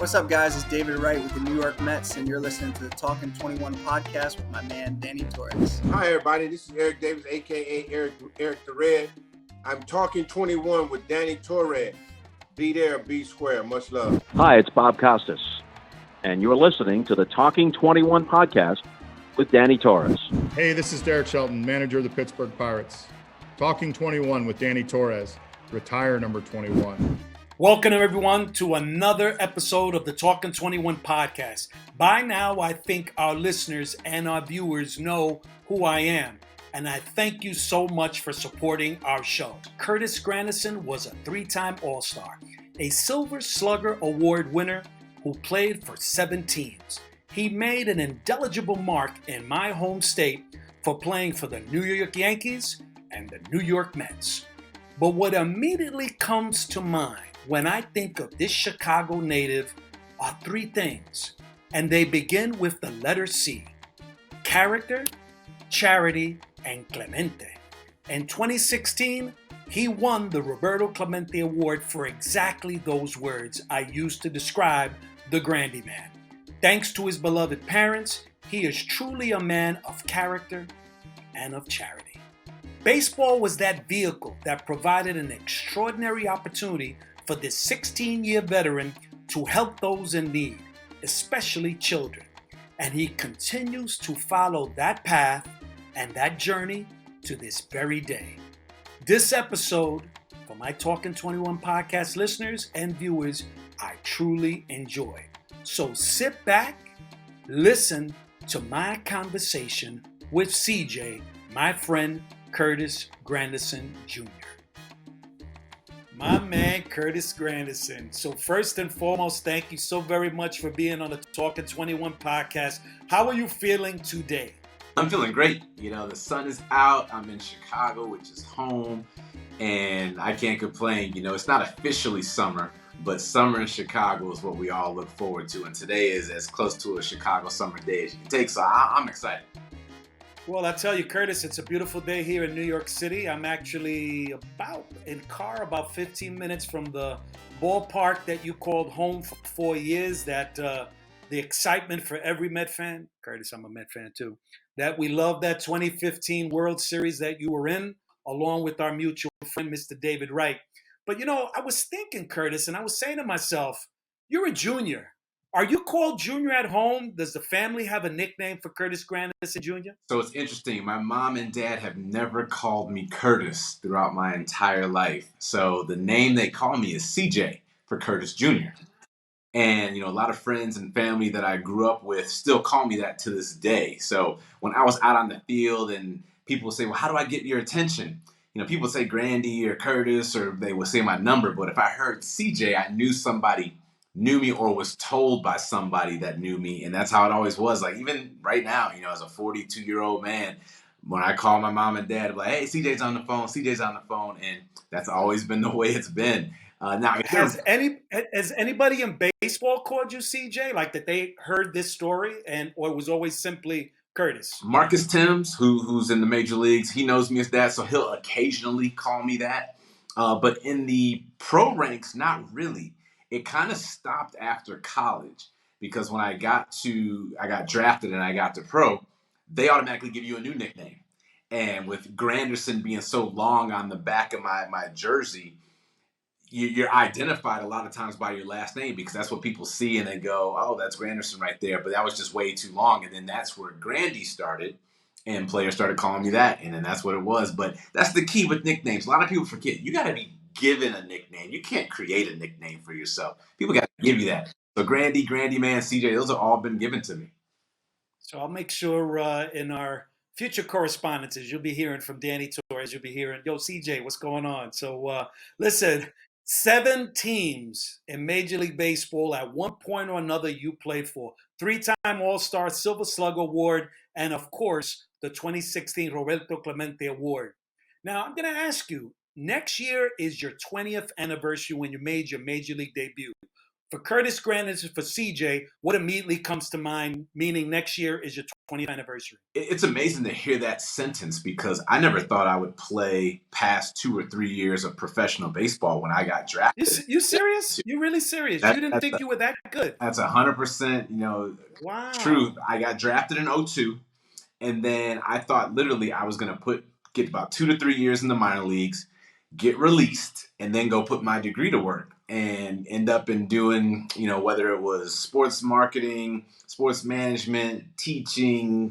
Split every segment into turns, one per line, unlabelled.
What's up, guys? It's David Wright with the New York Mets, and you're listening to the Talking 21 podcast with my man, Danny Torres.
Hi, everybody. This is Eric Davis, a.k.a. Eric the Red. I'm Talking 21 with Danny Torres. Be there, be square. Much love.
Hi, it's Bob Costas, and you're listening to the Talking 21 podcast with Danny Torres.
Hey, this is Derek Shelton, manager of the Pittsburgh Pirates. Talking 21 with Danny Torres, retire number 21.
Welcome, everyone, to another episode of the Talking 21 podcast. By now, I think our listeners and our viewers know who I am, and I thank you so much for supporting our show. Curtis Granderson was a three-time All-Star, a Silver Slugger Award winner who played for 7 teams. He made an indelible mark in my home state for playing for the New York Yankees and the New York Mets. But what immediately comes to mind when I think of this Chicago native are 3 things, and they begin with the letter C: character, charity, and Clemente. In 2016, he won the Roberto Clemente Award for exactly those words I used to describe the Grandy man. Thanks to his beloved parents, he is truly a man of character and of charity. Baseball was that vehicle that provided an extraordinary opportunity for this 16-year veteran to help those in need, especially children. And he continues to follow that path and that journey to this very day. This episode, for my Talking 21 podcast listeners and viewers, I truly enjoyed. So sit back, listen to my conversation with CJ, my friend Curtis Granderson Jr. My man, Curtis Granderson. So first and foremost, thank you so very much for being on the Talking 21 podcast. How are you feeling today?
I'm feeling great. You know, the sun is out. I'm in Chicago, which is home, and I can't complain. You know, it's not officially summer, but summer in Chicago is what we all look forward to, and today is as close to a Chicago summer day as you can take, so I'm excited.
Well, I tell you, Curtis, it's a beautiful day here in New York City. I'm actually about 15 minutes from the ballpark that you called home for 4 years, that the excitement for every Met fan, Curtis, I'm a Met fan too, that we love that 2015 World Series that you were in, along with our mutual friend, Mr. David Wright. But, you know, I was thinking, Curtis, and I was saying to myself, you're a junior. Are you called Junior at home? Does the family have a nickname for Curtis Granderson Jr.?
So it's interesting. My mom and dad have never called me Curtis throughout my entire life. So the name they call me is CJ for Curtis Jr. And, you know, a lot of friends and family that I grew up with still call me that to this day. So when I was out on the field and people say, well, how do I get your attention? You know, people say Grandy or Curtis, or they would say my number. But if I heard CJ, I knew somebody knew me or was told by somebody that knew me. And that's how it always was. Like, even right now, you know, as a 42-year-old man, when I call my mom and dad, I'm like, hey, CJ's on the phone. And that's always been the way it's been. Now,
has anybody in baseball called you CJ? Like, that they heard this story, or it was always simply Curtis?
Marcus Timms, who's in the major leagues, he knows me as that, so he'll occasionally call me that. But in the pro ranks, not really. It kind of stopped after college, because when I got drafted and I got to pro, they automatically give you a new nickname. And with Granderson being so long on the back of my jersey, you're identified a lot of times by your last name, because that's what people see and they go, oh, that's Granderson right there. But that was just way too long. And then that's where Grandy started, and players started calling me that. And then that's what it was. But that's the key with nicknames. A lot of people forget. You got to be given a nickname. You can't create a nickname for yourself. People got to give you that. So Grandy man, CJ, those have all been given to me.
So I'll make sure in our future correspondences, you'll be hearing from Danny Torres. You'll be hearing, yo, CJ, what's going on? So listen, 7 teams in Major League Baseball at one point or another you played for. 3-time All-Star, Silver Slugger Award, and of course, the 2016 Roberto Clemente Award. Now, I'm going to ask you, next year is your 20th anniversary when you made your Major League debut. For Curtis Granderson, for CJ, what immediately comes to mind, meaning next year is your 20th anniversary?
It's amazing to hear that sentence because I never thought I would play past 2 or 3 years of professional baseball when I got drafted.
You serious? You really serious? You didn't think you were that good?
That's 100%, truth.
Wow.
I got drafted in '02, and then I thought literally I was going to get about 2 to 3 years in the minor leagues, get released, and then go put my degree to work and end up in doing, whether it was sports marketing, sports management, teaching,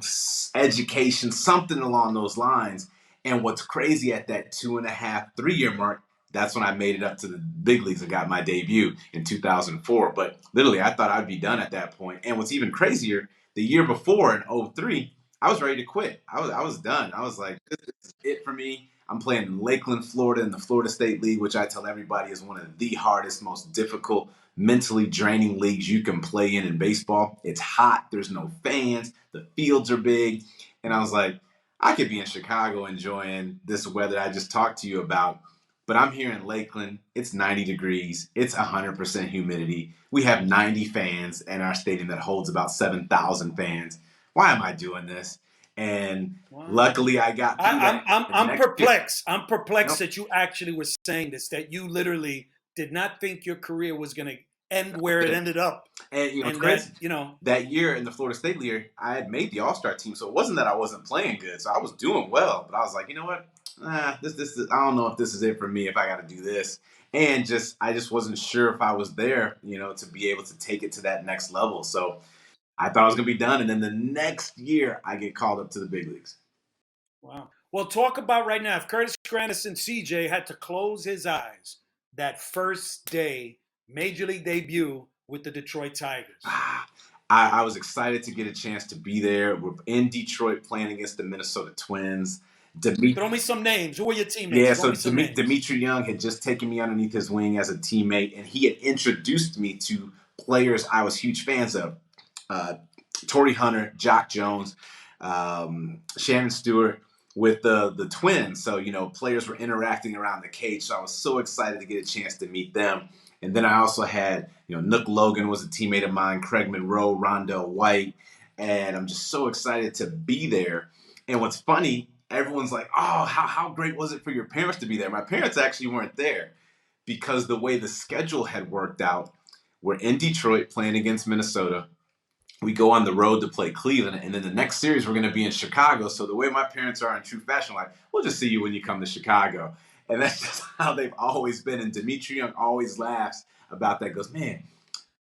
education, something along those lines. And what's crazy at that 2.5, 3 year mark, that's when I made it up to the big leagues and got my debut in 2004. But literally, I thought I'd be done at that point. And what's even crazier, the year before in '03, I was ready to quit. I was done. I was like, this is it for me. I'm playing in Lakeland, Florida in the Florida State League, which I tell everybody is one of the hardest, most difficult, mentally draining leagues you can play in baseball. It's hot. There's no fans. The fields are big. And I was like, I could be in Chicago enjoying this weather I just talked to you about. But I'm here in Lakeland. It's 90 degrees. It's 100% humidity. We have 90 fans in our stadium that holds about 7,000 fans. Why am I doing this? And luckily, I got through that.
I'm perplexed. I'm perplexed
Nope.
that you actually were saying this, that you literally did not think your career was going to end where it ended up.
And crazy. That year in the Florida State League, I had made the All-Star team, so it wasn't that I wasn't playing good. So I was doing well, but I was like, you know what? This is, I don't know if this is it for me, if I got to do this. And I just wasn't sure if I was there, to be able to take it to that next level. So I thought I was going to be done. And then the next year, I get called up to the big leagues.
Wow. Well, talk about right now, if Curtis Granderson, CJ, had to close his eyes that first day, Major League debut with the Detroit Tigers.
I was excited to get a chance to be there. We're in Detroit playing against the Minnesota Twins.
Throw me some names. Who were your teammates?
Yeah, so Dimitri Young had just taken me underneath his wing as a teammate, and he had introduced me to players I was huge fans of. Torrey Hunter, Jock Jones, Shannon Stewart with the Twins. So, players were interacting around the cage. So I was so excited to get a chance to meet them. And then I also had, Nook Logan was a teammate of mine, Craig Monroe, Rondell White. And I'm just so excited to be there. And what's funny, everyone's like, oh, how great was it for your parents to be there? My parents actually weren't there because the way the schedule had worked out, we're in Detroit playing against Minnesota. We go on the road to play Cleveland, and then the next series we're going to be in Chicago. So the way my parents are in true fashion, like, we'll just see you when you come to Chicago. And that's just how they've always been. And Dimitri Young always laughs about that. Goes, man,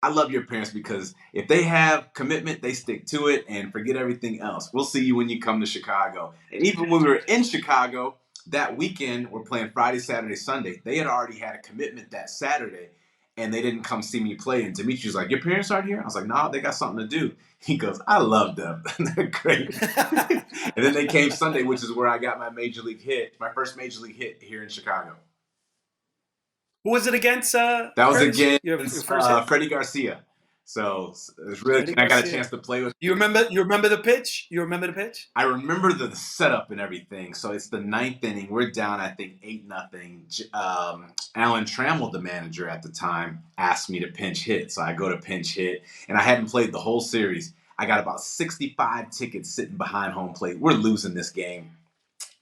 I love your parents because if they have commitment, they stick to it and forget everything else. We'll see you when you come to Chicago. And even when we were in Chicago that weekend, we're playing Friday, Saturday, Sunday. They had already had a commitment that Saturday. And they didn't come see me play. And Dimitri's like, your parents aren't here? I was like, no, they got something to do. He goes, I love them. They're great. And then they came Sunday, which is where I got my first major league hit here in Chicago.
Who was it against?
That was against Freddie Garcia. So it was really, I got a chance to play with.
You remember the pitch?
I remember the setup and everything. So it's the 9th inning. We're down, I think, 8-0. Alan Trammell, the manager at the time, asked me to pinch hit. So I go to pinch hit, and I hadn't played the whole series. I got about 65 tickets sitting behind home plate. We're losing this game.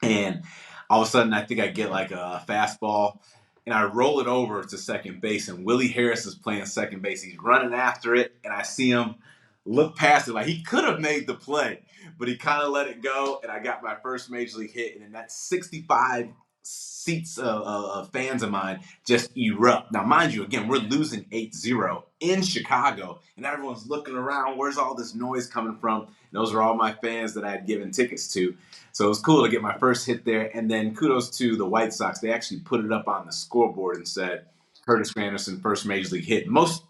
And all of a sudden, I think I get like a fastball. And I roll it over to second base, and Willie Harris is playing second base. He's running after it, and I see him look past it. Like, he could have made the play, but he kind of let it go, and I got my first major league hit. And then that 65 seats of fans of mine just erupt. Now, mind you, again, we're losing 8-0 in Chicago, and everyone's looking around. Where's all this noise coming from? And those are all my fans that I had given tickets to. So it was cool to get my first hit there. And then kudos to the White Sox. They actually put it up on the scoreboard and said, Curtis Granderson, first major league hit. Most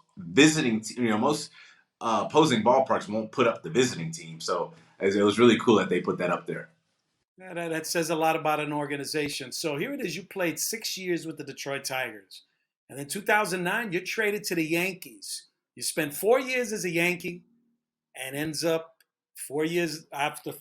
opposing ballparks won't put up the visiting team. So it was really cool that they put that up there.
Yeah, that says a lot about an organization. So here it is. You played 6 years with the Detroit Tigers. And in 2009, you're traded to the Yankees. You spent 4 years as a Yankee and ends up 4 years after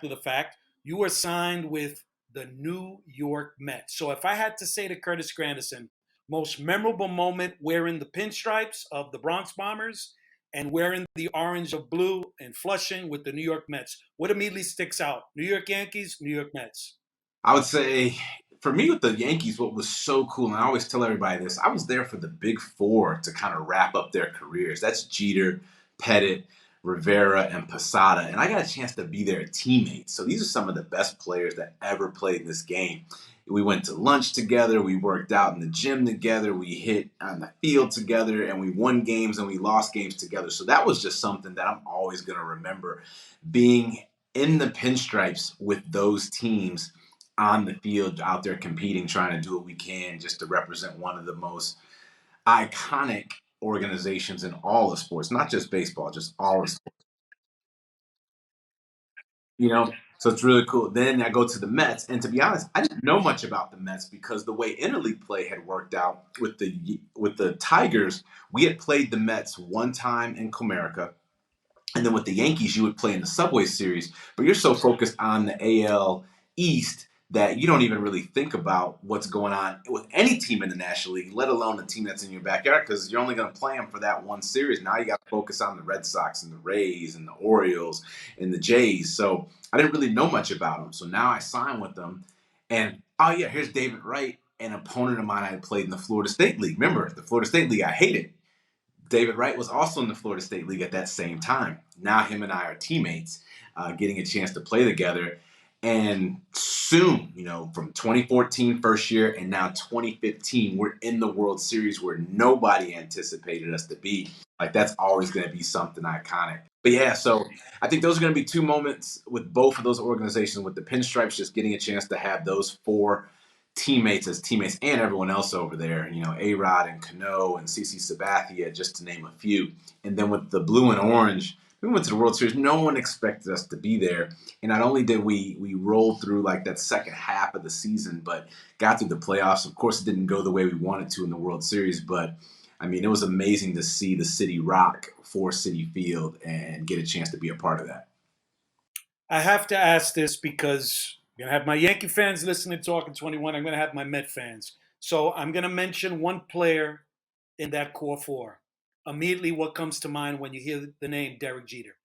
the fact, you were signed with the New York Mets. So if I had to say to Curtis Granderson, Most memorable moment wearing the pinstripes of the Bronx Bombers and wearing the orange of blue and Flushing with the New York Mets. What immediately sticks out? New York Yankees, New York Mets.
I would say for me with the Yankees, what was so cool, and I always tell everybody this, I was there for the big four to kind of wrap up their careers. That's Jeter, Pettit, Rivera, and Posada. And I got a chance to be their teammates. So these are some of the best players that ever played in this game. We went to lunch together. We worked out in the gym together. We hit on the field together, and we won games and we lost games together. So that was just something that I'm always going to remember, being in the pinstripes with those teams on the field, out there competing, trying to do what we can just to represent one of the most iconic organizations in all of sports, not just baseball, just all of sports, you know? So it's really cool. Then I go to the Mets, and to be honest, I didn't know much about the Mets because the way interleague play had worked out with the Tigers, we had played the Mets one time in Comerica, and then with the Yankees, you would play in the Subway Series, but you're so focused on the AL East that you don't even really think about what's going on with any team in the National League, let alone the team that's in your backyard, because you're only going to play them for that one series. Now you got to focus on the Red Sox and the Rays and the Orioles and the Jays. So I didn't really know much about them. So now I signed with them, and oh yeah, here's David Wright, an opponent of mine I had played in the Florida State League. Remember, the Florida State League I hated. David Wright was also in the Florida State League at that same time. Now him and I are teammates, getting a chance to play together. And soon, from 2014 first year and now 2015, we're in the World Series where nobody anticipated us to be. Like, that's always going to be something iconic. But yeah, so I think those are going to be two moments with both of those organizations, with the Pinstripes just getting a chance to have those four teammates as teammates and everyone else over there, A-Rod and Cano and CC Sabathia, just to name a few. And then with the blue and orange, we went to the World Series. No one expected us to be there. And not only did we roll through like that second half of the season, but got through the playoffs. Of course, it didn't go the way we wanted to in the World Series, but I mean, it was amazing to see the city rock for Citi Field and get a chance to be a part of that.
I have to ask this because I'm going to have my Yankee fans listening to Talking 21. I'm going to have my Met fans. So I'm going to mention one player in that core four. Immediately, what comes to mind when you hear the name Derek Jeter?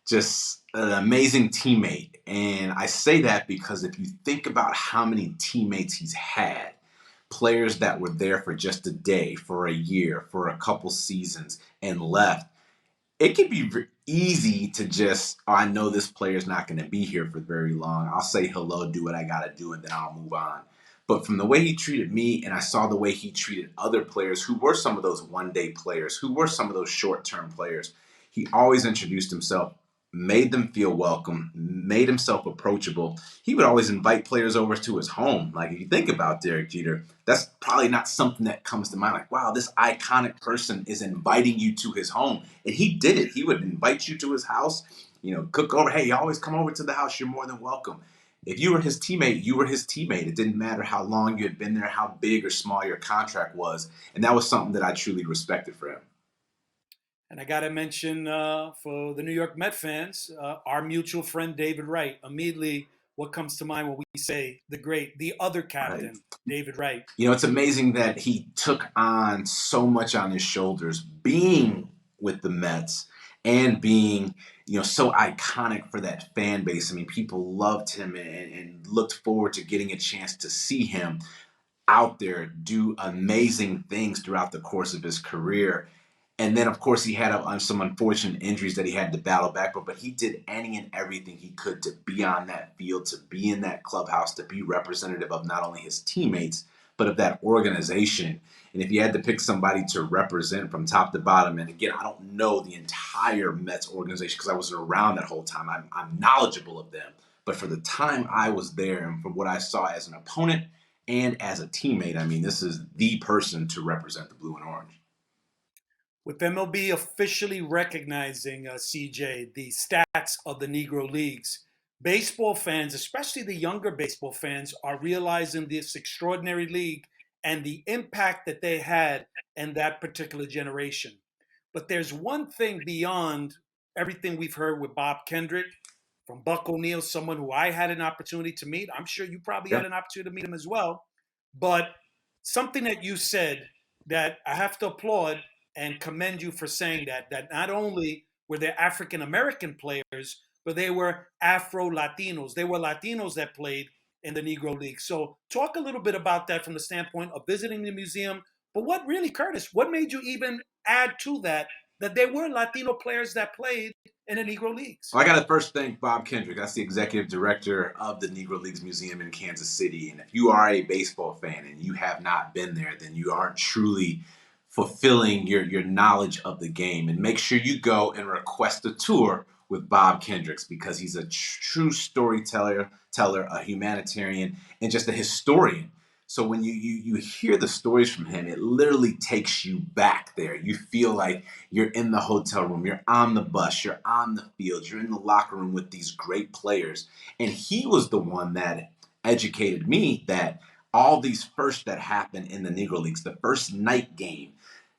Just an amazing teammate. And I say that because if you think about how many teammates he's had, players that were there for just a day, for a year, for a couple seasons, and left, it can be easy to just, I know this player's not going to be here for very long. I'll say hello, do what I got to do, and then I'll move on. But from the way he treated me, and I saw the way he treated other players who were some of those one-day players, who were some of those short-term players, he always introduced himself, made them feel welcome, made himself approachable. He would always invite players over to his home. Like, if you think about Derek Jeter, that's probably not something that comes to mind. Like, wow, this iconic person is inviting you to his home. And he did it. He would invite you to his house, cook over. Hey, you always come over to the house. You're more than welcome. If you were his teammate, you were his teammate. It didn't matter how long you had been there, how big or small your contract was. And that was something that I truly respected for him.
And I got to mention for the New York Met fans, our mutual friend David Wright. Immediately, what comes to mind when we say the other captain, right. David Wright.
It's amazing that he took on so much on his shoulders, being with the Mets and being, so iconic for that fan base. I mean, people loved him and looked forward to getting a chance to see him out there do amazing things throughout the course of his career. And then, of course, he had some unfortunate injuries that he had to battle back, but he did any and everything he could to be on that field, to be in that clubhouse, to be representative of not only his teammates, but of that organization. And if you had to pick somebody to represent from top to bottom, and again, I don't know the entire Mets organization because I wasn't around that whole time. I'm knowledgeable of them. But for the time I was there and from what I saw as an opponent and as a teammate, I mean, this is the person to represent the blue and orange.
With MLB officially recognizing, CJ, the stats of the Negro Leagues, baseball fans, especially the younger baseball fans, are realizing this extraordinary league and the impact that they had in that particular generation. But there's one thing beyond everything we've heard with Bob Kendrick, from Buck O'Neil, someone who I had an opportunity to meet. I'm sure you probably had an opportunity to meet him as well. But something that you said that I have to applaud and commend you for saying that not only were there African American players, but they were Afro Latinos. They were Latinos that played in the Negro League. So talk a little bit about that from the standpoint of visiting the museum. But what really, Curtis, what made you even add to that there were Latino players that played in the Negro Leagues?
Well, I got to first thank Bob Kendrick. That's the executive director of the Negro Leagues Museum in Kansas City. And if you are a baseball fan and you have not been there, then you aren't truly fulfilling your knowledge of the game. And make sure you go and request a tour with Bob Kendricks, because he's a true storyteller, a humanitarian, and just a historian. So when you hear the stories from him, it literally takes you back there. You feel like you're in the hotel room, you're on the bus, you're on the field, you're in the locker room with these great players. And he was the one that educated me that all these firsts that happened in the Negro Leagues, the first night game,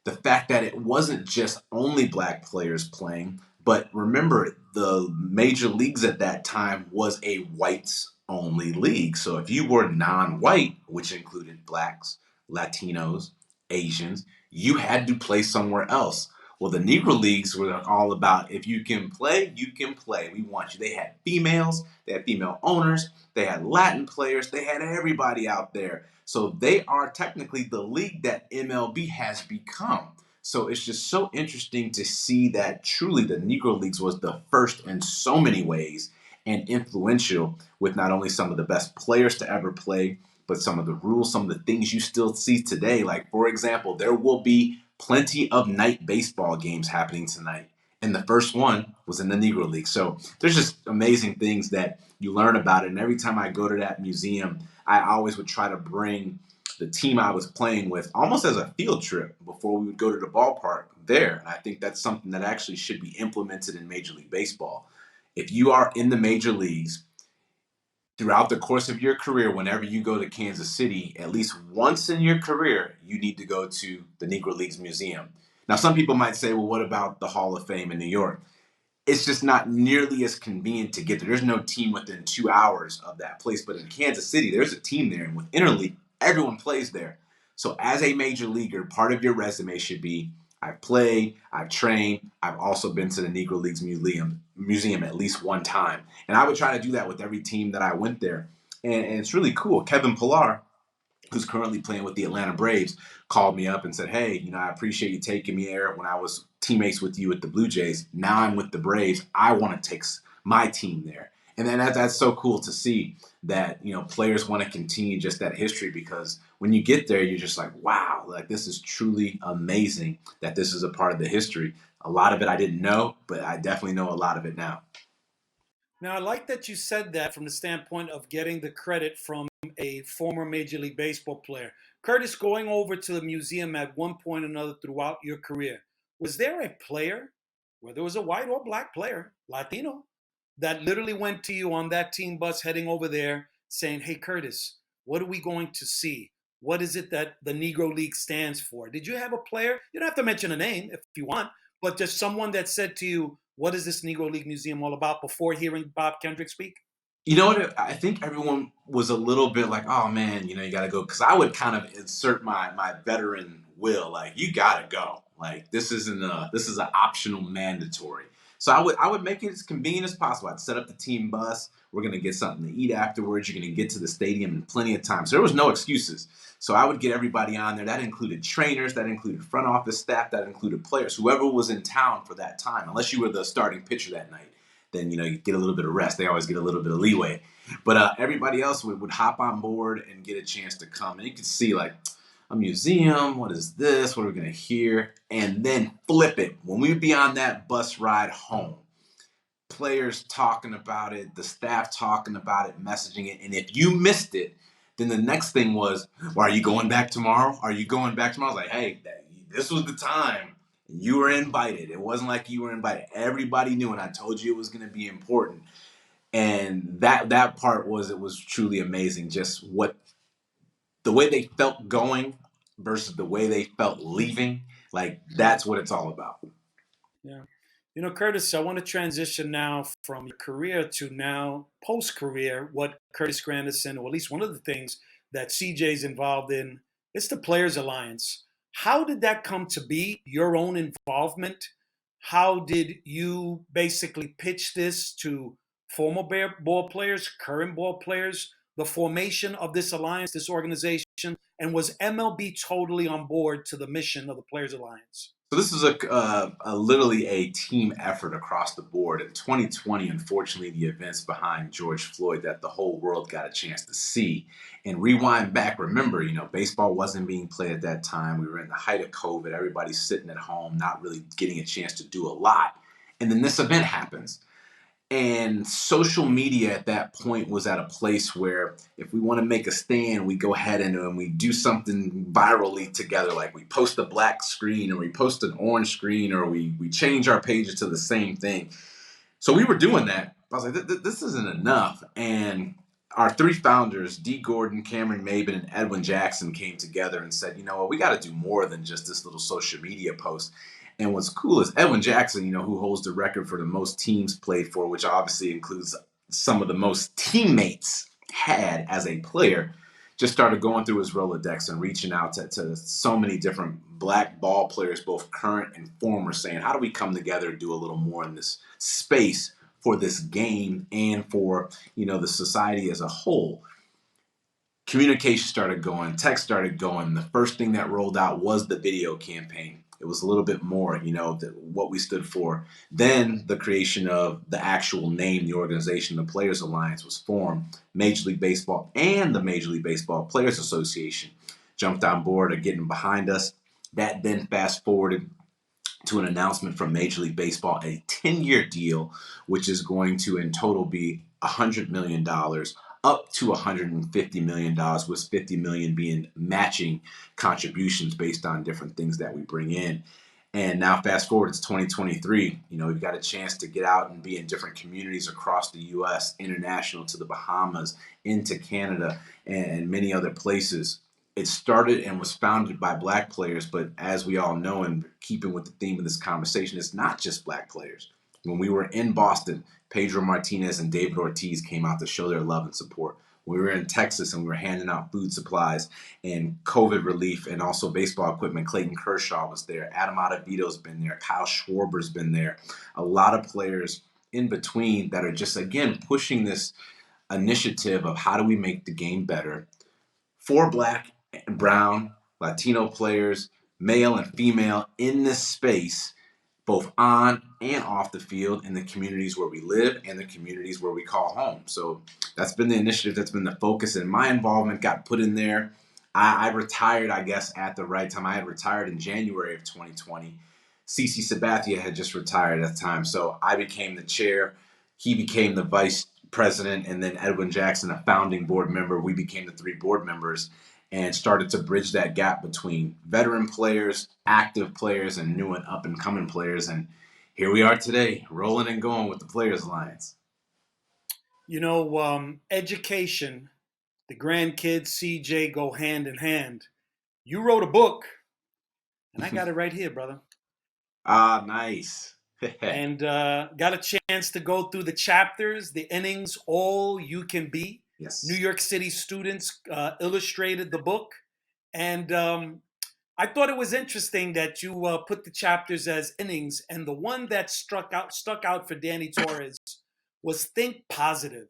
the fact that it wasn't just only black players playing, but remember, the major leagues at that time was a whites only league. So if you were non-white, which included blacks, Latinos, Asians, you had to play somewhere else. Well, the Negro Leagues were all about, if you can play, you can play. We want you. They had females, they had female owners, they had Latin players, they had everybody out there. So they are technically the league that MLB has become. So it's just so interesting to see that truly the Negro Leagues was the first in so many ways and influential, with not only some of the best players to ever play, but some of the rules, some of the things you still see today. Like, for example, there will be plenty of night baseball games happening tonight. And the first one was in the Negro League. So there's just amazing things that you learn about it. And every time I go to that museum, I always would try to bring the team I was playing with almost as a field trip before we would go to the ballpark there. And I think that's something that actually should be implemented in Major League Baseball. If you are in the major leagues, throughout the course of your career, whenever you go to Kansas City, at least once in your career, you need to go to the Negro Leagues Museum. Now, some people might say, well, what about the Hall of Fame in New York? It's just not nearly as convenient to get there. There's no team within 2 hours of that place. But in Kansas City, there's a team there. And with Interleague, everyone plays there. So as a major leaguer, part of your resume should be, I've played, I've trained, I've also been to the Negro Leagues Museum at least one time. And I would try to do that with every team that I went there. And it's really cool. Kevin Pillar, who's currently playing with the Atlanta Braves, called me up and said, hey, I appreciate you taking me there when I was teammates with you at the Blue Jays. Now I'm with the Braves. I want to take my team there. And then that's so cool to see that, players want to continue just that history, because when you get there, you're just like, wow, like this is truly amazing that this is a part of the history. A lot of it I didn't know, but I definitely know a lot of it now.
Now, I like that you said that from the standpoint of getting the credit from a former Major League Baseball player. Curtis, going over to the museum at one point or another throughout your career, was there a player, whether it was a white or black player, Latino, that literally went to you on that team bus heading over there saying, hey, Curtis, what are we going to see? What is it that the Negro League stands for? Did you have a player? You don't have to mention a name if you want, but just someone that said to you, what is this Negro League Museum all about, before hearing Bob Kendrick speak?
You know what? I think everyone was a little bit like, oh man, you got to go. Because I would kind of insert my veteran will, like, you got to go. Like, this is an optional mandatory. So I would make it as convenient as possible. I'd set up the team bus. We're going to get something to eat afterwards. You're going to get to the stadium in plenty of time. So there was no excuses. So I would get everybody on there. That included trainers, that included front office staff, that included players, whoever was in town for that time, unless you were the starting pitcher that night. Then, you get a little bit of rest. They always get a little bit of leeway. But everybody else would hop on board and get a chance to come. And you could see, like, a museum, what is this? What are we going to hear? And then flip it. When we would be on that bus ride home, players talking about it, the staff talking about it, messaging it. And if you missed it, then the next thing was, well, are you going back tomorrow? Are you going back tomorrow? I was like, hey, this was the time. You were invited. It wasn't like you were invited. Everybody knew, and I told you it was going to be important. And that part was truly amazing. Just the way they felt going versus the way they felt leaving. Like, that's what it's all about.
Yeah. Curtis, I want to transition now from your career to now post-career, what Curtis Granderson, or at least one of the things that CJ's involved in It's the Players Alliance. How did that come to be, your own involvement? How did you basically pitch this to former ball players, current ball players, the formation of this alliance, this organization? And was MLB totally on board to the mission of the Players Alliance?
So this is literally a team effort across the board. In 2020, unfortunately, the events behind George Floyd that the whole world got a chance to see. And rewind back, remember, baseball wasn't being played at that time. We were in the height of COVID. Everybody's sitting at home, not really getting a chance to do a lot. And then this event happens. And social media at that point was at a place where if we want to make a stand, we go ahead and we do something virally together, like we post a black screen or we post an orange screen or we change our pages to the same thing. So we were doing that. I was like, this isn't enough. And our three founders, Dee Gordon, Cameron Maben, and Edwin Jackson, came together and said, you know what, we got to do more than just this little social media post. And what's cool is Edwin Jackson, who holds the record for the most teams played for, which obviously includes some of the most teammates had as a player, just started going through his Rolodex and reaching out to so many different black ball players, both current and former, saying, how do we come together and do a little more in this space for this game and for, the society as a whole? Communication started going, text started going. The first thing that rolled out was the video campaign. It was a little bit more, what we stood for. Then the creation of the actual name, the organization, the Players Alliance was formed. Major League Baseball and the Major League Baseball Players Association jumped on board and getting behind us. That then fast forwarded to an announcement from Major League Baseball, a 10-year deal, which is going to in total be $100 million, up to $150 million, with $50 million being matching contributions based on different things that we bring in. And now fast forward, it's 2023. We've got a chance to get out and be in different communities across the U.S., international to the Bahamas, into Canada, and many other places. It started and was founded by black players, but as we all know, and keeping with the theme of this conversation, it's not just black players. When we were in Boston, Pedro Martinez and David Ortiz came out to show their love and support. We were in Texas and we were handing out food supplies and COVID relief and also baseball equipment. Clayton Kershaw was there. Adam Ottavito's been there. Kyle Schwarber's been there. A lot of players in between that are just, again, pushing this initiative of how do we make the game better for black and brown, Latino players, male and female in this space, both on and off the field, in the communities where we live and the communities where we call home. So that's been the initiative, that's been the focus, and my involvement got put in there. I retired, I guess, at the right time. I had retired in January of 2020. CC Sabathia had just retired at the time, so I became the chair. He became the vice president, and then Edwin Jackson, a founding board member. We became the three board members and started to bridge that gap between veteran players, active players, and new and up-and-coming players. And here we are today, rolling and going with the Players Alliance.
Education, the grandkids, CJ, go hand in hand. You wrote a book, and I got it right here, brother.
Ah, nice.
And got a chance to go through the chapters, the innings, all you can be.
Yes.
New York City students illustrated the book. And I thought it was interesting that you put the chapters as innings. And the one that stuck out for Danny Torres was think positive.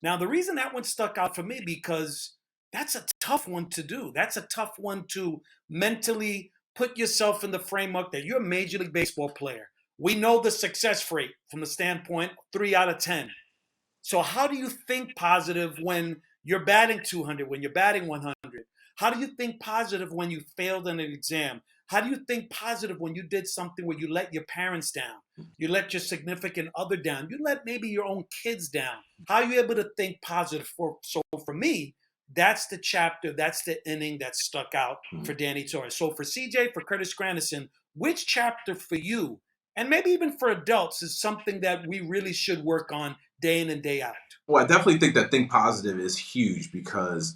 Now, the reason that one stuck out for me, because that's a tough one to do. That's a tough one to mentally put yourself in the framework that you're a Major League Baseball player. We know the success rate from the standpoint 3 out of 10. So how do you think positive when you're batting 200, when you're batting 100? How do you think positive when you failed in an exam? How do you think positive when you did something where you let your parents down? You let your significant other down? You let maybe your own kids down? How are you able to think positive? So for me, that's the chapter, that's the inning that stuck out for Danny Torres. So for CJ, for Curtis Granderson, which chapter for you, and maybe even for adults, is something that we really should work on day in and day out?
Well, I definitely think that think positive is huge, because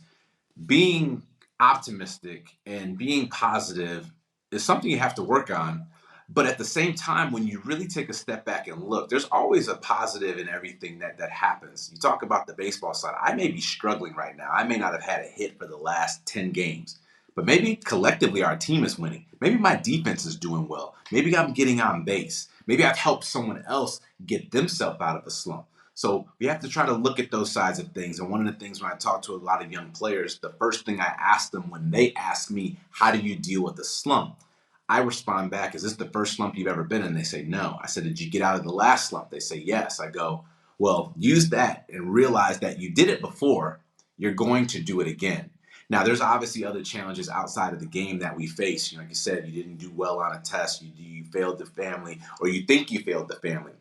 being optimistic and being positive is something you have to work on. But at the same time, when you really take a step back and look, there's always a positive in everything that happens. You talk about the baseball side. I may be struggling right now. I may not have had a hit for the last 10 games. but maybe collectively our team is winning. Maybe my defense is doing well. Maybe I'm getting on base. Maybe I've helped someone else get themselves out of a slump. So we have to try to look at those sides of things. And one of the things when I talk to a lot of young players, the first thing I ask them when they ask me, how do you deal with a slump? I respond back, is this the first slump you've ever been in? They say, no. I said, did you get out of the last slump? They say, yes. I go, well, use that and realize that you did it before. You're going to do it again. Now, there's obviously other challenges outside of the game that we face. Like you said, you didn't do well on a test, you failed the family, or you think you failed the family.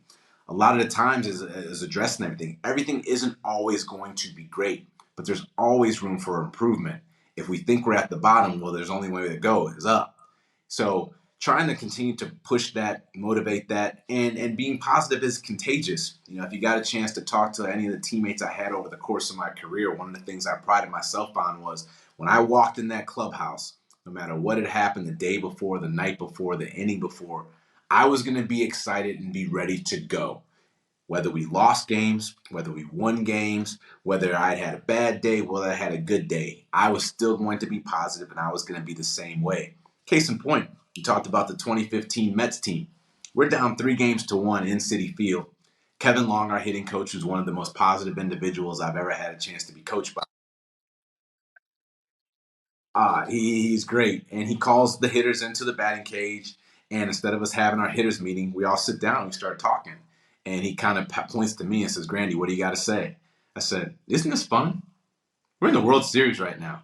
A lot of the times is addressing everything. Everything isn't always going to be great, but there's always room for improvement. If we think we're at the bottom, well, there's only one way to go is up. So trying to continue to push that, motivate that, and being positive is contagious. If you got a chance to talk to any of the teammates I had over the course of my career, one of the things I prided myself on was when I walked in that clubhouse, no matter what had happened the day before, the night before, the inning before, I was going to be excited and be ready to go. Whether we lost games, whether we won games, whether I had a bad day, whether I had a good day, I was still going to be positive and I was going to be the same way. Case in point, you talked about the 2015 Mets team. We're down 3-1 in Citi Field. Kevin Long, our hitting coach, who's one of the most positive individuals I've ever had a chance to be coached by. He's great. And he calls the hitters into the batting cage. And instead of us having our hitters meeting, we all sit down and we start talking. And he kind of points to me and says, Grandy, what do you got to say? I said, isn't this fun? We're in the World Series right now.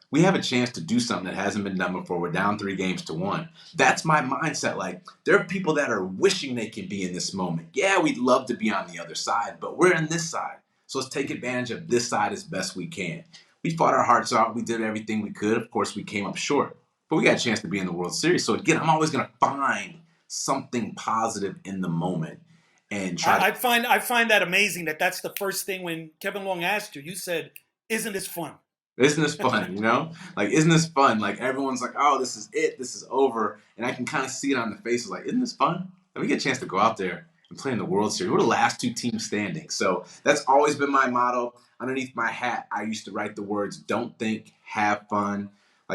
We have a chance to do something that hasn't been done before. We're down 3-1. That's my mindset. There are people that are wishing they can be in this moment. Yeah, we'd love to be on the other side, but we're in this side. So let's take advantage of this side as best we can. We fought our hearts out. We did everything we could. Of course, we came up short, but we got a chance to be in the World Series. So again, I'm always going to find something positive in the moment and try.
I find that amazing that's the first thing when Kevin Long asked you said, isn't this fun?
Isn't this fun, isn't this fun? Everyone's like, oh, this is it. This is over. And I can kind of see it on the faces isn't this fun? And we get a chance to go out there and play in the World Series. We're the last 2 teams standing. So that's always been my motto. Underneath my hat, I used to write the words, don't think, have fun.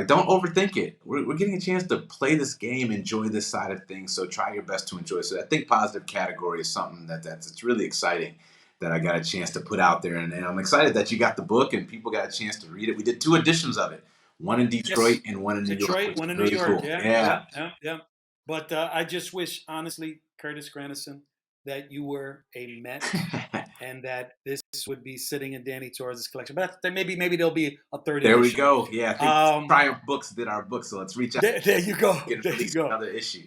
Don't overthink it. We're getting a chance to play this game, enjoy this side of things. So try your best to enjoy. So I think positive category is something that's really exciting that I got a chance to put out there. And I'm excited that you got the book and people got a chance to read it. We did 2 editions of it, one in Detroit and one in New York.
One in
really
New York.
Cool.
Yeah. But I just wish, honestly, Curtis Granderson, that you were a Met and that this would be sitting in Danny Torres' collection. But maybe there'll be a third
edition.
There
we go. Yeah, I think Triumph Books did our book, so let's reach out.
There you go.
There you go. Another issue.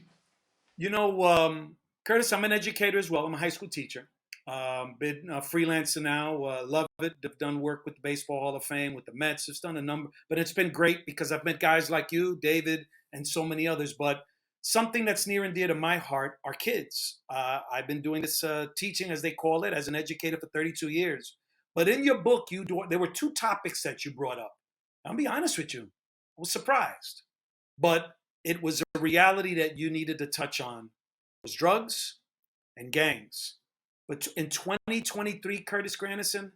Curtis, I'm an educator as well. I'm a high school teacher. Been a freelancer now. Love it. I've done work with the Baseball Hall of Fame, with the Mets. I've done a number. But it's been great because I've met guys like you, David, and so many others. But something that's near and dear to my heart are kids. I've been doing this teaching, as they call it, as an educator for 32 years. But in your book, there were 2 topics that you brought up. I'll be honest with you. I was surprised. But it was a reality that you needed to touch on. It was drugs and gangs. But in 2023, Curtis Granderson,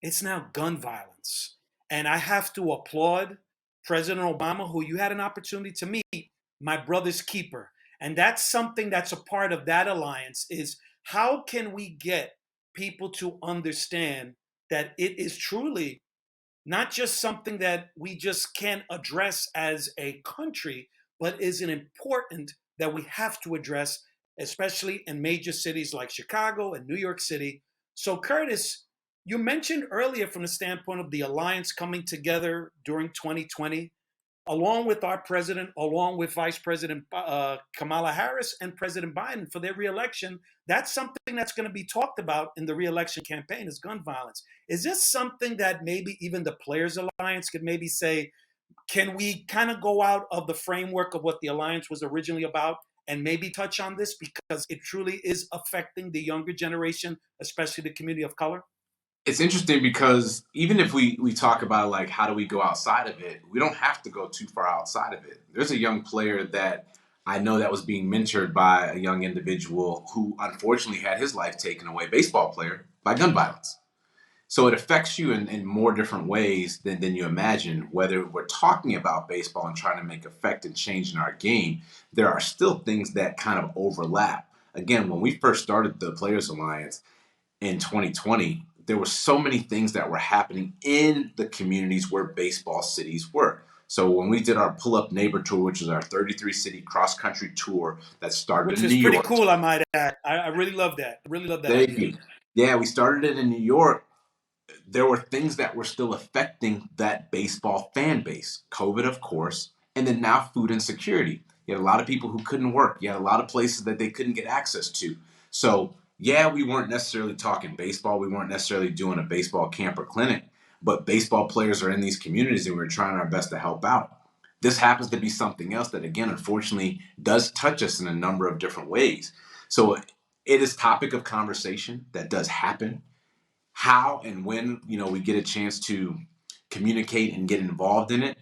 it's now gun violence. And I have to applaud President Obama, who you had an opportunity to meet, my brother's keeper. And that's something that's a part of that alliance is how can we get people to understand that it is truly not just something that we just can't address as a country, but is an important that we have to address, especially in major cities like Chicago and New York City. So Curtis, you mentioned earlier from the standpoint of the alliance coming together during 2020, along with our president, along with Vice President Kamala Harris and President Biden for their reelection. That's something that's going to be talked about in the reelection campaign is gun violence. Is this something that maybe even the Players Alliance could maybe say, can we kind of go out of the framework of what the alliance was originally about and maybe touch on this because it truly is affecting the younger generation, especially the community of color?
It's interesting because even if we talk about how do we go outside of it, we don't have to go too far outside of it. There's a young player that I know that was being mentored by a young individual who unfortunately had his life taken away, baseball player, by gun violence. So it affects you in more different ways than you imagine. Whether we're talking about baseball and trying to make effect and change in our game, there are still things that kind of overlap. Again, when we first started the Players Alliance in 2020, there were so many things that were happening in the communities where baseball cities were. So when we did our Pull Up Neighbor Tour, which was our 33 city cross country tour that started
Which
in
is
New
pretty
York.
cool, I might add. I really love that. I really love that
Thank
idea.
you. Yeah, we started it in New York. There were things that were still affecting that baseball fan base. COVID, of course, and then now food insecurity. You had a lot of people who couldn't work. You had a lot of places that they couldn't get access to. So, yeah, we weren't necessarily talking baseball. We weren't necessarily doing a baseball camp or clinic, but baseball players are in these communities and we're trying our best to help out. This happens to be something else that, again, unfortunately, does touch us in a number of different ways. So, it is topic of conversation that does happen. How and when we get a chance to communicate and get involved in it,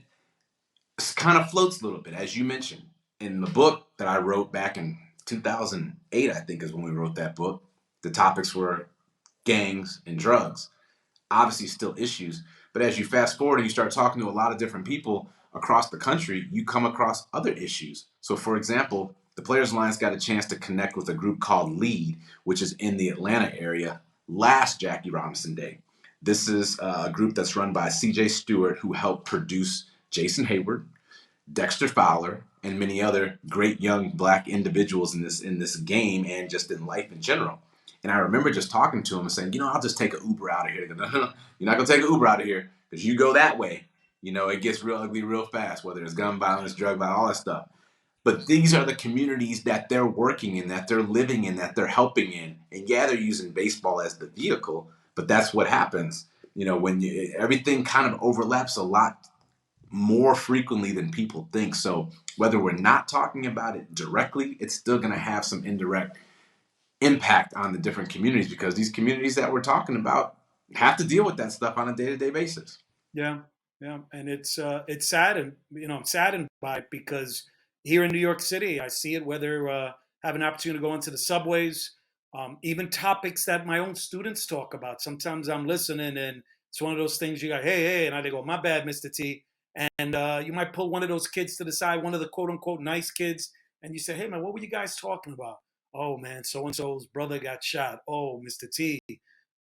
it kind of floats a little bit, as you mentioned in the book that I wrote back in 2008. I think is when we wrote that book. The topics were gangs and drugs, obviously still issues, but as you fast forward and you start talking to a lot of different people across the country, you come across other issues. So for example, the Players Alliance got a chance to connect with a group called LEAD, which is in the Atlanta area, last Jackie Robinson Day. This is a group that's run by CJ Stewart, who helped produce Jason Hayward, Dexter Fowler, and many other great young black individuals in this game and just in life in general. And I remember just talking to him and saying, I'll just take an Uber out of here. You're not gonna take an Uber out of here because you go that way, it gets real ugly real fast, whether it's gun violence, drug violence, all that stuff. But these are the communities that they're working in, that they're living in, that they're helping in. And yeah, they're using baseball as the vehicle, but that's what happens. When everything kind of overlaps a lot more frequently than people think. So whether we're not talking about it directly, it's still going to have some indirect impact on the different communities because these communities that we're talking about have to deal with that stuff on a day-to-day basis.
Yeah, yeah, and it's saddened. I'm saddened by it because here in New York City, I see it. Whether have an opportunity to go into the subways, even topics that my own students talk about. Sometimes I'm listening, and it's one of those things you got, hey, and I go, my bad, Mr. T, and you might pull one of those kids to the side, one of the quote unquote nice kids, and you say, hey man, what were you guys talking about? Oh man, so and so's brother got shot. Oh, Mr. T,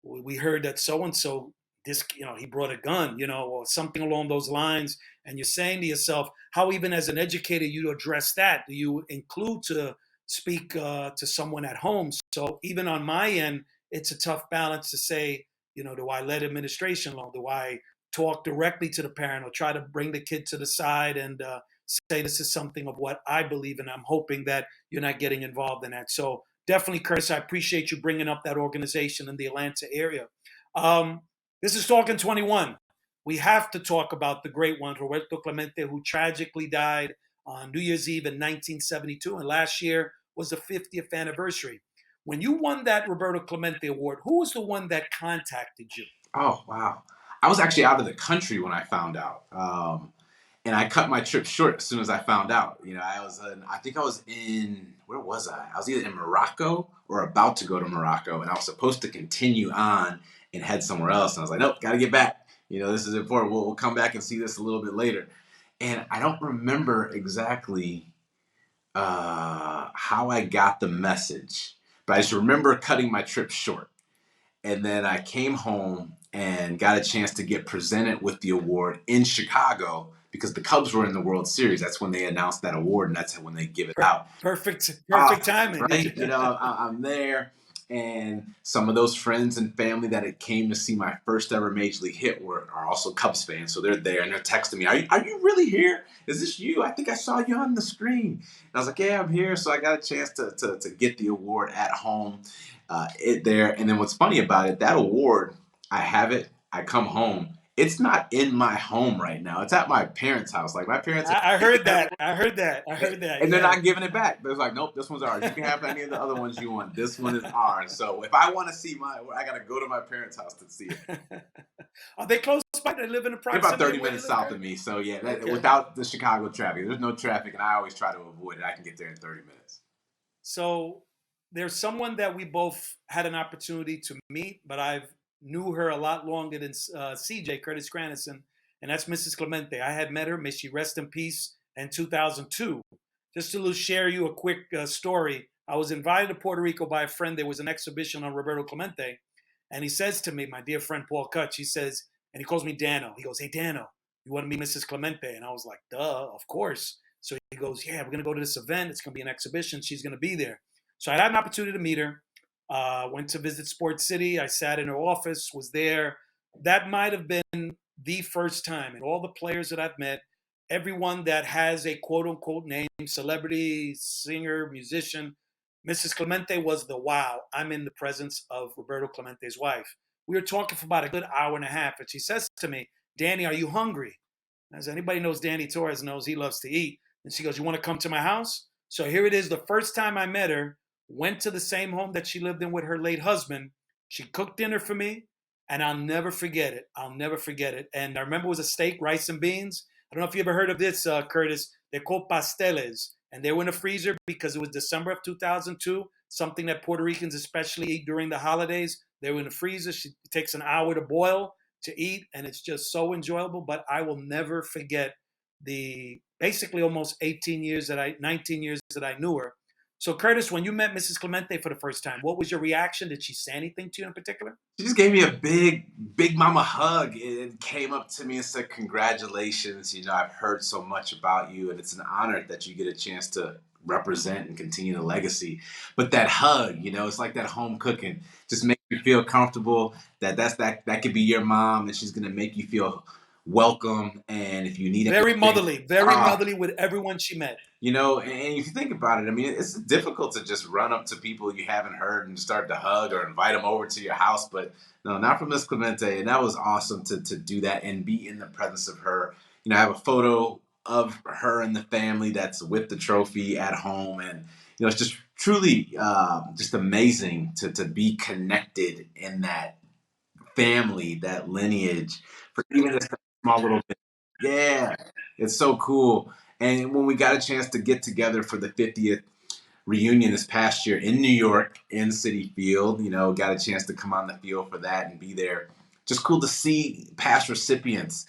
we heard that so and so this he brought a gun, or something along those lines, and you're saying to yourself, how even as an educator you address that? Do you include to speak to someone at home? So even on my end, it's a tough balance to say, do I let administration alone? Do I talk directly to the parent or try to bring the kid to the side and say this is something of what I believe in? I'm hoping that you're not getting involved in that. So definitely, Curtis, I appreciate you bringing up that organization in the Atlanta area. This is Talking 21. We have to talk about the great one, Roberto Clemente, who tragically died on New Year's Eve in 1972. And last year was the 50th anniversary. When you won that Roberto Clemente Award, who was the one that contacted you?
Oh, wow. I was actually out of the country when I found out. And I cut my trip short as soon as I found out. I think I was in, where was I? I was either in Morocco or about to go to Morocco, and I was supposed to continue on and head somewhere else. And I was like, nope, got to get back. This is important. We'll come back and see this a little bit later. And I don't remember exactly how I got the message, but I just remember cutting my trip short. And then I came home and got a chance to get presented with the award in Chicago because the Cubs were in the World Series. That's when they announced that award, and that's when they give it out.
Perfect timing.
Right? I'm there, and some of those friends and family that had came to see my first ever major league hit are also Cubs fans. So they're there, and they're texting me, are you really here? Is this you? I think I saw you on the screen. And I was like, yeah, I'm here. So I got a chance to get the award at home. There. And then what's funny about it, that award, I have it, I come home. It's not in my home right now. It's at my parents' house. Like my parents.
I heard that.
And they're not giving it back. They're like, nope, this one's ours. You can have any of the other ones you want. This one is ours. So if I want to see I got to go to my parents' house to see it.
Are they close by? They live in a proximity.
They're about 30 minutes south of me. So yeah,
Okay.
Without the Chicago traffic, there's no traffic, and I always try to avoid it. I can get there in 30 minutes.
So there's someone that we both had an opportunity to meet, but I've knew her a lot longer than CJ, Curtis Granderson, and that's Mrs. Clemente. I had met her, may she rest in peace, in 2002. Just to share you a quick story. I was invited to Puerto Rico by a friend. There was an exhibition on Roberto Clemente, and he says to me, my dear friend Paul Kutch, he says, and he calls me Dano. He goes, "Hey, Dano, you want to meet Mrs. Clemente?" And I was like, duh, of course. So he goes, "Yeah, we're going to go to this event. It's going to be an exhibition. She's going to be there." So I had an opportunity to meet her. Went to visit Sports City. I sat in her office, was there. That might have been the first time. And all the players that I've met, everyone that has a quote unquote name, celebrity, singer, musician, Mrs. Clemente was the wow. I'm in the presence of Roberto Clemente's wife. We were talking for about a good hour and a half. And she says to me, "Danny, are you hungry?" As anybody knows, Danny Torres knows he loves to eat. And she goes, "You want to come to my house?" So here it is. The first time I met her, went to the same home that she lived in with her late husband. She cooked dinner for me, and I'll never forget it. I'll never forget it. And I remember it was a steak, rice, and beans. I don't know if you ever heard of this, Curtis. They're called pasteles, and they were in the freezer because it was December of 2002, something that Puerto Ricans especially eat during the holidays. They were in the freezer. It takes an hour to boil, to eat, and it's just so enjoyable. But I will never forget the basically almost 19 years that I knew her. So, Curtis, when you met Mrs. Clemente for the first time, what was your reaction? Did she say anything to you in particular?
She just gave me a big mama hug and came up to me and said, "Congratulations. I've heard so much about you, and it's an honor that you get a chance to represent and continue the legacy." But that hug, it's like that home cooking. Just make you feel comfortable that could be your mom, and she's gonna make you feel welcome. And if you need
Very
anything,
motherly with everyone she met.
And if you think about it, I mean, it's difficult to just run up to people you haven't heard and start to hug or invite them over to your house. But no, not from Miss Clemente. And that was awesome to do that and be in the presence of her. I have a photo of her and the family that's with the trophy at home. And, it's just truly just amazing to be connected in that family, that lineage, for even this small little thing. Yeah, it's so cool. And when we got a chance to get together for the 50th reunion this past year in New York, in Citi Field, got a chance to come on the field for that and be there. Just cool to see past recipients,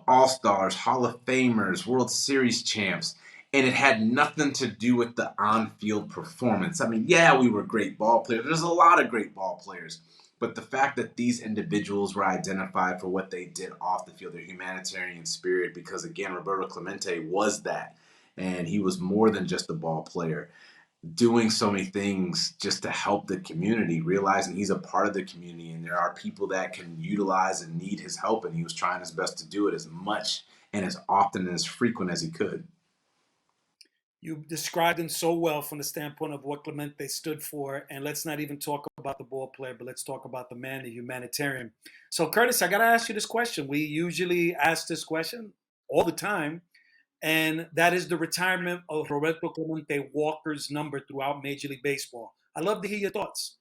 all-stars, Hall of Famers, World Series champs. And it had nothing to do with the on-field performance. I mean, yeah, we were great ball players. There's a lot of great ball players. But the fact that these individuals were identified for what they did off the field, their humanitarian spirit, because again, Roberto Clemente was that. And he was more than just a ball player, doing so many things just to help the community, realizing he's a part of the community and there are people that can utilize and need his help. And he was trying his best to do it as much and as often and as frequent as he could.
You described him so well from the standpoint of what Clemente stood for. And let's not even talk about the ball player, but let's talk about the man, the humanitarian. So, Curtis, I got to ask you this question. We usually ask this question all the time, and that is the retirement of Roberto Clemente Walker's number throughout Major League Baseball. I'd love to hear your thoughts.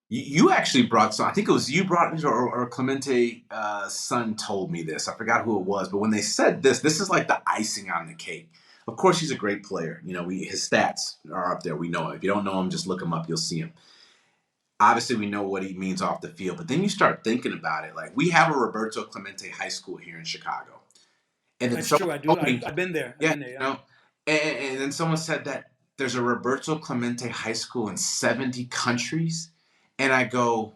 You actually brought some. I think it was you brought it, or Clemente son told me this. I forgot who it was, but when they said this is like the icing on the cake. Of course, he's a great player. His stats are up there. We know it. If you don't know him, just look him up. You'll see him. Obviously, we know what he means off the field, but then you start thinking about it. Like, we have a Roberto Clemente High School here in Chicago, and
That's true. I do. I've been there.
Yeah,
I've been there,
and then someone said that there's a Roberto Clemente High School in 70 countries, and I go,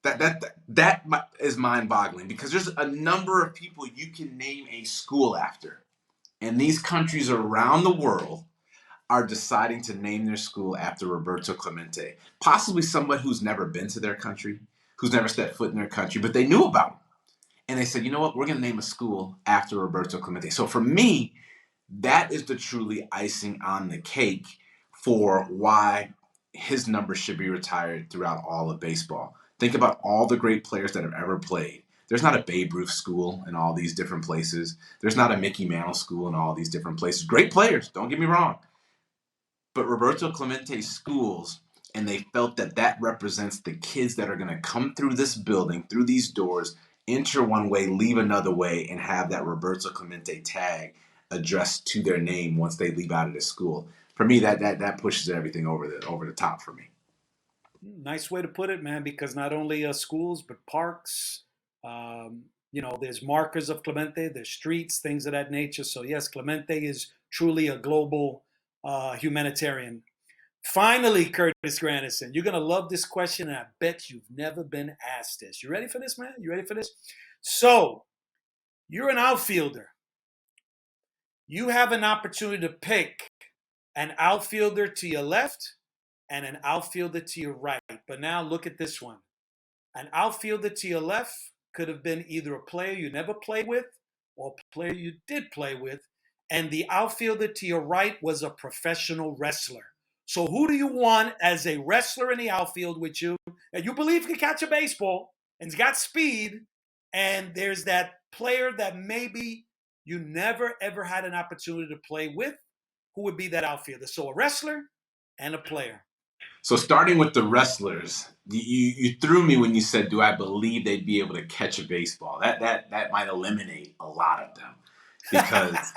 that is mind-boggling, because there's a number of people you can name a school after, and these countries around the world are deciding to name their school after Roberto Clemente. Possibly someone who's never been to their country, who's never stepped foot in their country, but they knew about him. And they said, you know what, we're going to name a school after Roberto Clemente. So for me, that is the truly icing on the cake for why his number should be retired throughout all of baseball. Think about all the great players that have ever played. There's not a Babe Ruth school in all these different places. There's not a Mickey Mantle school in all these different places. Great players, don't get me wrong. But Roberto Clemente schools, and they felt that represents the kids that are going to come through this building, through these doors, enter one way, leave another way, and have that Roberto Clemente tag addressed to their name once they leave out of the school. For me, that pushes everything over the top for me.
Nice way to put it, man, because not only schools, but parks, there's markers of Clemente, there's streets, things of that nature. So, yes, Clemente is truly a global humanitarian. Finally, Curtis Granderson, you're going to love this question, and I bet you've never been asked this. You ready for this, man? You ready for this? So, you're an outfielder. You have an opportunity to pick an outfielder to your left and an outfielder to your right. But now look at this one. An outfielder to your left could have been either a player you never played with or a player you did play with. And the outfielder to your right was a professional wrestler. So who do you want as a wrestler in the outfield with you that you believe can catch a baseball and's got speed? And there's that player that maybe you never, ever had an opportunity to play with. Who would be that outfielder? So a wrestler and a player.
So starting with the wrestlers, you threw me when you said, do I believe they'd be able to catch a baseball? That might eliminate a lot of them. Because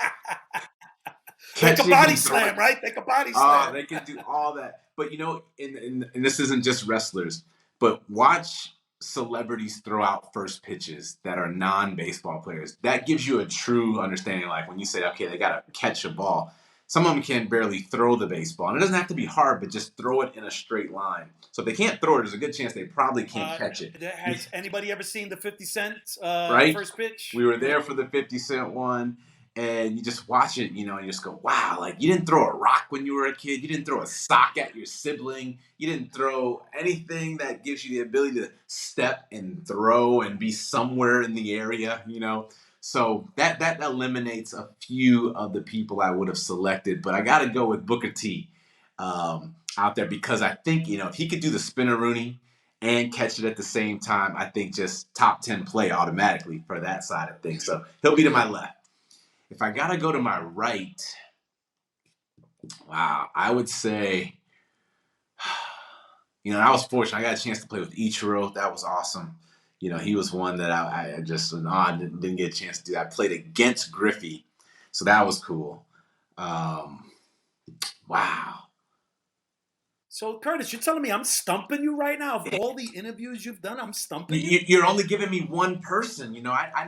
they can body slam, right? They can body slam.
Oh, they can do all that. But, and this isn't just wrestlers, but watch celebrities throw out first pitches that are non-baseball players. That gives you a true understanding. Like when you say, okay, they got to catch a ball. Some of them can barely throw the baseball. And it doesn't have to be hard, but just throw it in a straight line. So if they can't throw it, there's a good chance they probably can't catch it.
Has anybody ever seen the 50 Cent
right?
first pitch?
We were there for the 50 Cent one. And you just watch it, and you just go, wow, like you didn't throw a rock when you were a kid. You didn't throw a sock at your sibling. You didn't throw anything that gives you the ability to step and throw and be somewhere in the area, So that eliminates a few of the people I would have selected. But I got to go with Booker T out there because I think, if he could do the spin-a-rooney and catch it at the same time, I think just top 10 play automatically for that side of things. So he'll be to my left. If I got to go to my right, wow, I would say, I was fortunate. I got a chance to play with Ichiro. That was awesome. He was one that I just didn't get a chance to do. I played against Griffey, so that was cool. Wow.
So, Curtis, you're telling me I'm stumping you right now? Of all the interviews you've done, I'm stumping you?
You're only giving me one person.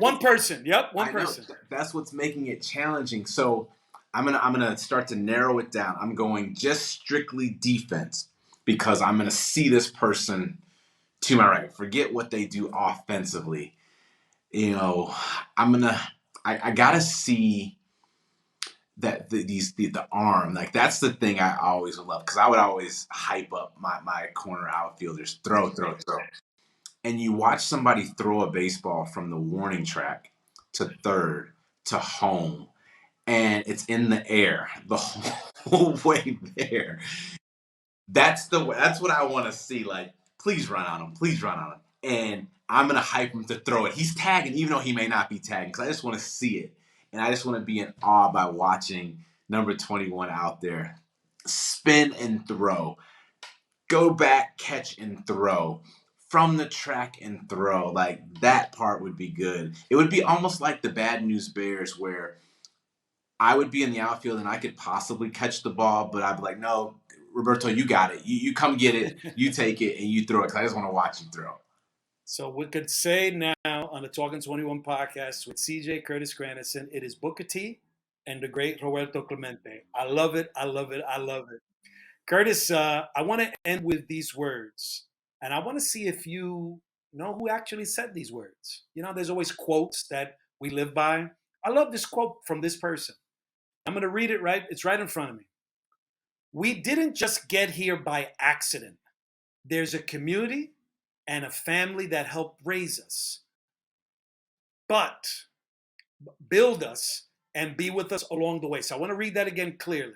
One person. Yep, one person.
That's what's making it challenging. So I'm gonna start to narrow it down. I'm going just strictly defense because I'm gonna see this person to my right. Forget what they do offensively. I gotta see that the arm, like that's the thing I always would love because I would always hype up my corner outfielders, throw. And you watch somebody throw a baseball from the warning track to third to home, and it's in the air the whole way there. That's what I want to see. Like, please run on him, and I'm gonna hype him to throw it. He's tagging, even though he may not be tagging, because I just want to see it. And I just want to be in awe by watching number 21 out there spin and throw, go back, catch and throw, from the track and throw. Like that part would be good. It would be almost like the Bad News Bears where I would be in the outfield and I could possibly catch the ball, but I'd be like, no, Roberto, you got it. You come get it, you take it, and you throw it because I just want to watch you throw.
So we could say now on the Talking 21 podcast with CJ Curtis Granderson, it is Booker T and the great Roberto Clemente. I love it. Curtis, I want to end with these words, and I want to see if you know who actually said these words. There's always quotes that we live by. I love this quote from this person. I'm going to read it right. It's right in front of me. We didn't just get here by accident. There's a community and a family that helped raise us, but build us and be with us along the way. So I want to read that again clearly.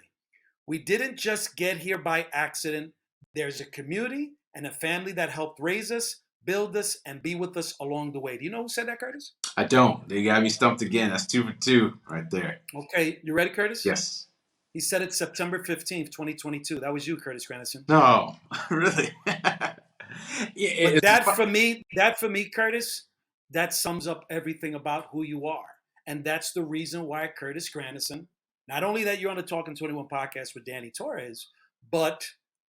We didn't just get here by accident. There's a community and a family that helped raise us, build us, and be with us along the way. Do you know who said that, Curtis?
I don't. They got me stumped again. That's 2 for 2 right there.
Okay, you ready, Curtis?
Yes.
He said it September 15th, 2022. That was you, Curtis Granderson.
No, really?
Yeah, but that for me, Curtis, that sums up everything about who you are. And that's the reason why Curtis Granderson, not only that you're on the Talking 21 podcast with Danny Torres, but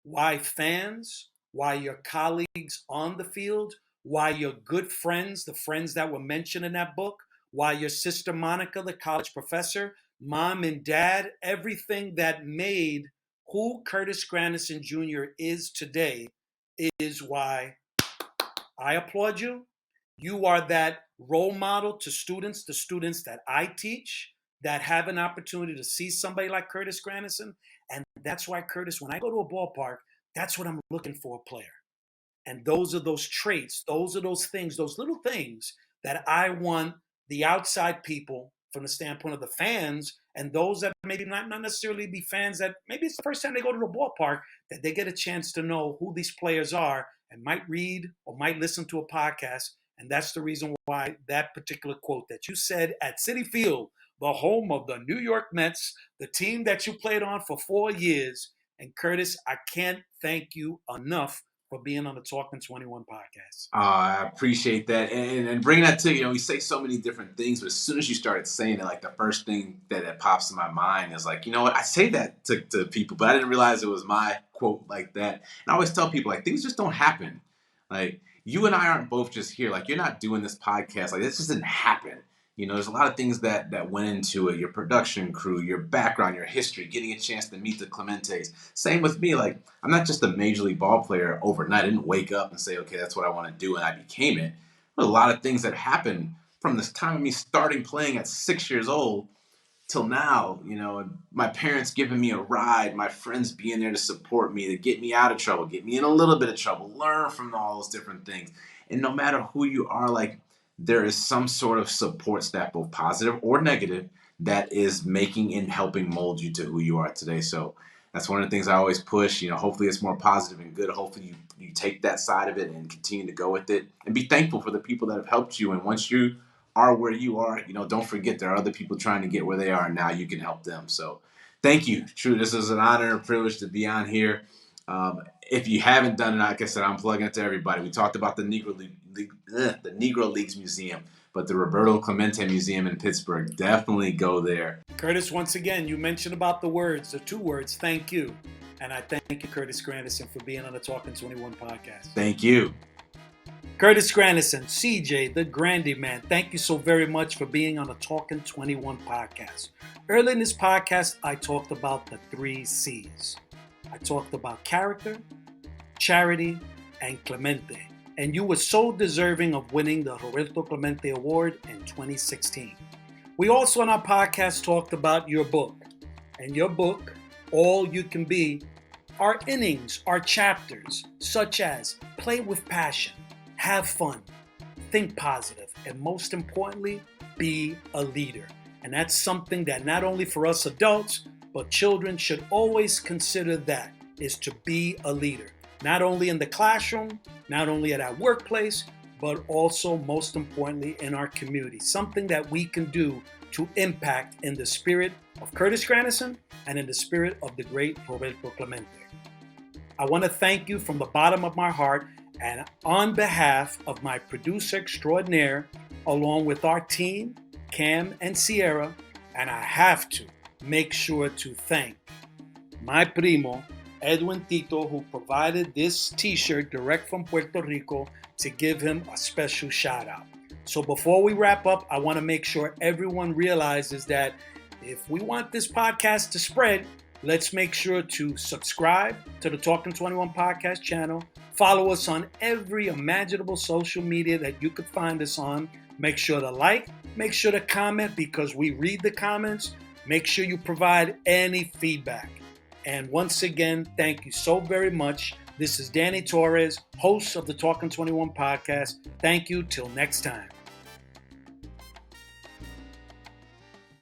why fans, why your colleagues on the field, why your good friends, the friends that were mentioned in that book, why your sister Monica, the college professor, mom and dad, everything that made who Curtis Granderson Jr. is today is why I applaud you. You are that role model to students, the students that I teach, that have an opportunity to see somebody like Curtis Granderson. And that's why, Curtis, when I go to a ballpark, that's what I'm looking for a player. And those are those traits, those are those things, those little things that I want the outside people, from the standpoint of the fans, and those that maybe not necessarily be fans, that maybe it's the first time they go to the ballpark, that they get a chance to know who these players are and might read or might listen to a podcast. And that's the reason why that particular quote that you said at Citi Field, the home of the New York Mets, the team that you played on for 4 years. And Curtis, I can't thank you enough for being on the Talking 21 podcast.
I appreciate that. And bringing that to, we say so many different things, but as soon as you started saying it, like the first thing that pops in my mind is like, you know what, I say that to people, but I didn't realize it was my quote like that. And I always tell people, like, things just don't happen. Like, you and I aren't both just here. Like, you're not doing this podcast. Like, this just didn't happen. There's a lot of things that went into it. Your production crew, your background, your history, getting a chance to meet the Clementes. Same with me. Like, I'm not just a major league ball player overnight. I didn't wake up and say, okay, that's what I want to do, and I became it. There's a lot of things that happened from this time of me starting playing at 6 years old till now. My parents giving me a ride, my friends being there to support me, to get me out of trouble, get me in a little bit of trouble, learn from all those different things. And no matter who you are, like, there is some sort of support staff, both positive or negative, that is making and helping mold you to who you are today. So that's one of the things I always push. Hopefully it's more positive and good. Hopefully you take that side of it and continue to go with it, and be thankful for the people that have helped you. And once you are where you are, don't forget there are other people trying to get where they are, and now you can help them. So thank you. True, this is an honor and privilege to be on here. If you haven't done it, like I said, I'm plugging it to everybody. We talked about the Negro Leagues Museum, but the Roberto Clemente Museum in Pittsburgh, definitely go there.
Curtis, once again, you mentioned about the 2 words, thank you. And I thank you, Curtis Granderson, for being on the Talking 21 podcast.
Thank you.
Curtis Granderson, CJ, the Grandy Man, thank you so very much for being on the Talking 21 podcast. Early in this podcast, I talked about the 3 C's. I talked about character, charity, and Clemente. And you were so deserving of winning the Roberto Clemente Award in 2016. We also on our podcast talked about your book. And your book, All You Can Be, are innings, are chapters, such as play with passion, have fun, think positive, and most importantly, be a leader. And that's something that not only for us adults, but children should always consider, that is to be a leader. Not only in the classroom, not only at our workplace, but also most importantly in our community. Something that we can do to impact in the spirit of Curtis Granderson and in the spirit of the great Roberto Clemente. I want to thank you from the bottom of my heart, and on behalf of my producer extraordinaire, along with our team, Cam and Sierra, and I have to make sure to thank my primo, Edwin Tito, who provided this t-shirt direct from Puerto Rico, to give him a special shout out. So before we wrap up, I want to make sure everyone realizes that if we want this podcast to spread, let's make sure to subscribe to the Talking 21 podcast channel. Follow us on every imaginable social media that you could find us on. Make sure to like, make sure to comment, because we read the comments. Make sure you provide any feedback. And once again, thank you so very much. This is Danny Torres, host of the Talking 21 podcast. Thank you. Till next time.